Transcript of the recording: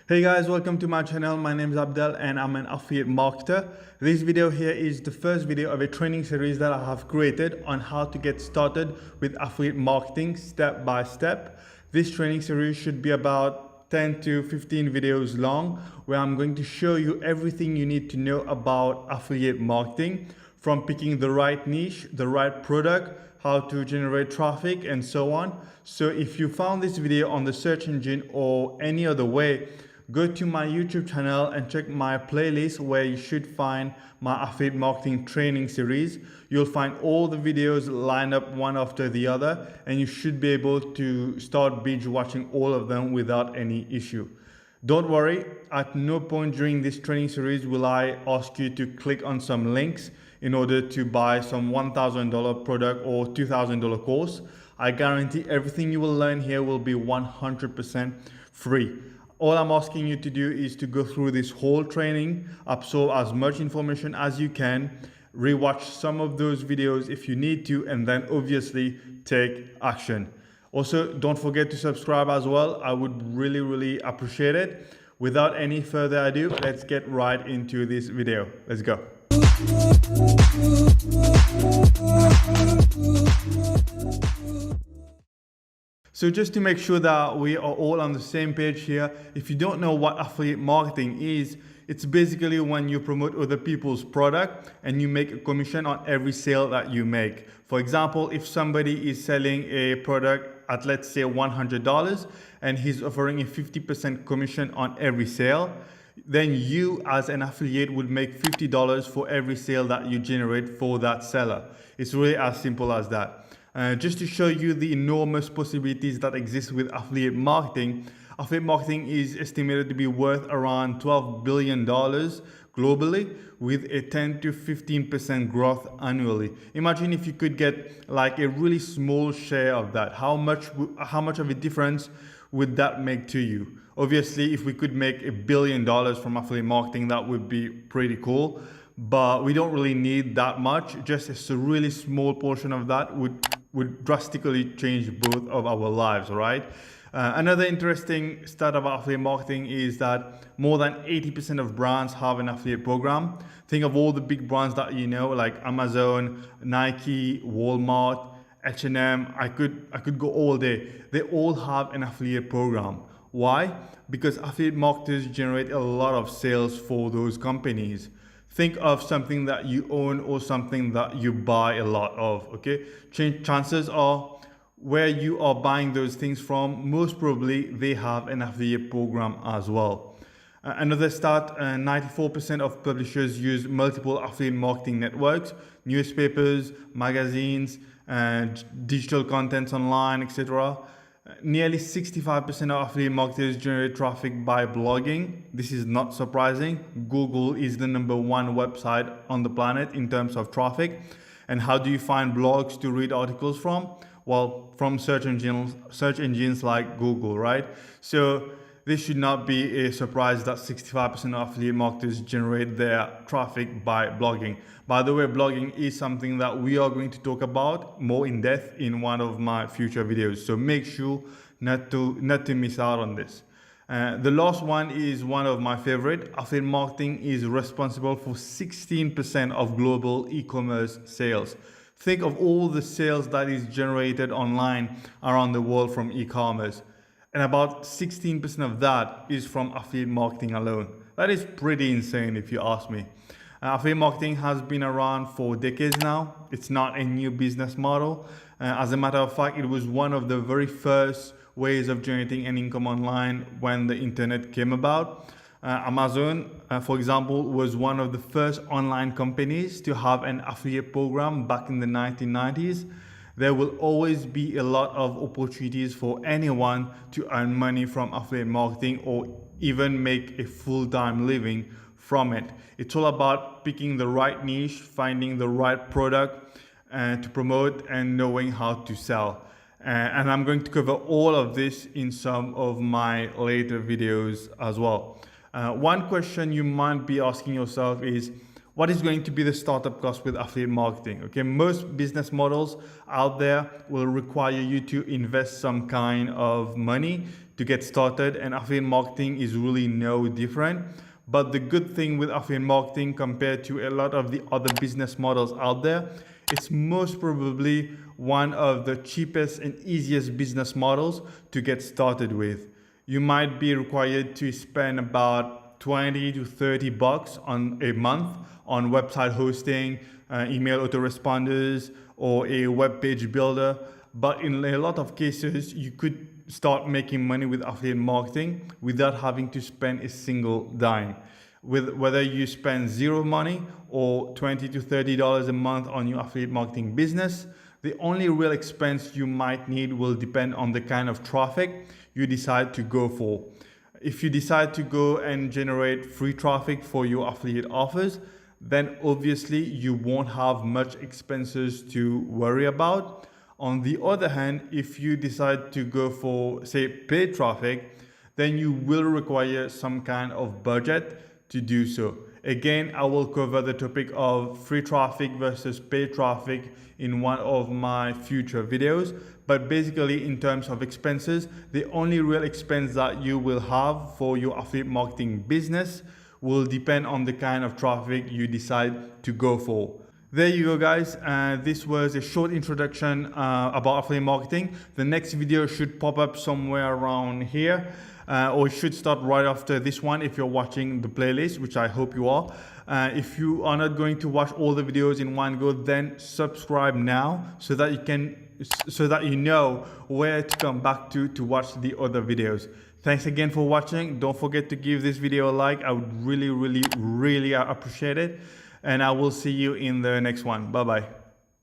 Hey guys, welcome to my channel. My name is Abdel and I'm an affiliate marketer. This video here is the first video of a training series that I have created on how to get started with affiliate marketing step by step. This training series should be about 10 to 15 videos long, where I'm going to show you everything you need to know about affiliate marketing, from picking the right niche, the right product, how to generate traffic, and so on. So if you found this video on the search engine or any other way, go to my YouTube channel and check my playlist where you should find my affiliate marketing training series. You'll find all the videos lined up one after the other, and you should be able to start binge watching all of them without any issue. Don't worry, at no point during this training series will I ask you to click on some links in order to buy some $1,000 product or $2,000 course. I guarantee everything you will learn here will be 100% free. All I'm asking you to do is to go through this whole training, absorb as much information as you can, rewatch some of those videos if you need to, and then obviously take action. Also, don't forget to subscribe as well. I would really appreciate it. Without any further ado, let's get right into this video. Let's go. So just to make sure that we are all on the same page here, if you don't know what affiliate marketing is, it's basically when you promote other people's product and you make a commission on every sale that you make. For example, if somebody is selling a product at, let's say, $100 and he's offering a 50% commission on every sale, then you as an affiliate would make $50 for every sale that you generate for that seller. It's really as simple as that. Just to show you the enormous possibilities that exist with affiliate marketing is estimated to be worth around $12 billion globally, with a 10 to 15% growth annually. Imagine if you could get like a really small share of that. How much of a difference would that make to you? Obviously, if we could make $1 billion from affiliate marketing, that would be pretty cool. But we don't really need that much. Just a really small portion of that would drastically change both of our lives, right? Another interesting stat about affiliate marketing is that more than 80% of brands have an affiliate program. Think of all the big brands that you know, like Amazon, Nike, Walmart, H&M. I could go all day. They all have an affiliate program. Why? Because affiliate marketers generate a lot of sales for those companies. Think of something that you own or something that you buy a lot of, okay? Chances are where you are buying those things from, most probably they have an affiliate program as well. Another stat, 94% of publishers use multiple affiliate marketing networks, newspapers, magazines, digital contents online, etc. Nearly 65% of affiliate marketers generate traffic by blogging. This is not surprising. Google is the #1 website on the planet in terms of traffic. And how do you find blogs to read articles from? Well, from search engines like Google, right? So this should not be a surprise that 65% of affiliate marketers generate their traffic by blogging. By the way, blogging is something that we are going to talk about more in depth in one of my future videos. So make sure not to miss out on this. The last one is one of my favorite. Affiliate marketing is responsible for 16% of global e-commerce sales. Think of all the sales that is generated online around the world from e-commerce. And about 16% of that is from affiliate marketing alone. That is pretty insane if you ask me. Affiliate marketing has been around for decades now. It's not a new business model. As a matter of fact, it was one of the very first ways of generating an income online when the internet came about. Amazon, for example, was one of the first online companies to have an affiliate program back in the 1990s. There will always be a lot of opportunities for anyone to earn money from affiliate marketing or even make a full-time living from it. It's all about picking the right niche, finding the right product to promote, and knowing how to sell. And I'm going to cover all of this in some of my later videos as well. One question you might be asking yourself is, what is going to be the startup cost with affiliate marketing? Okay, most business models out there will require you to invest some kind of money to get started, and affiliate marketing is really no different. But the good thing with affiliate marketing compared to a lot of the other business models out there, it's most probably one of the cheapest and easiest business models to get started with. You might be required to spend about 20 to 30 bucks on a month on website hosting, email autoresponders, or a web page builder. But in a lot of cases, you could start making money with affiliate marketing without having to spend a single dime. With whether you spend zero money or $20 to $30 a month on your affiliate marketing business, the only real expense you might need will depend on the kind of traffic you decide to go for. If you decide to go and generate free traffic for your affiliate offers, then obviously you won't have much expenses to worry about. On the other hand, if you decide to go for, say, paid traffic, then you will require some kind of budget to do so. Again, I will cover the topic of free traffic versus paid traffic in one of my future videos. But basically, in terms of expenses, the only real expense that you will have for your affiliate marketing business will depend on the kind of traffic you decide to go for. There you go, guys. This was a short introduction about affiliate marketing. The next video should pop up somewhere around here, or it should start right after this one if you're watching the playlist, which I hope you are. If you are not going to watch all the videos in one go, then subscribe now so that you know where to come back to watch the other videos. Thanks again for watching. Don't forget to give this video a like. I would really appreciate it. And I will see you in the next one. Bye-bye.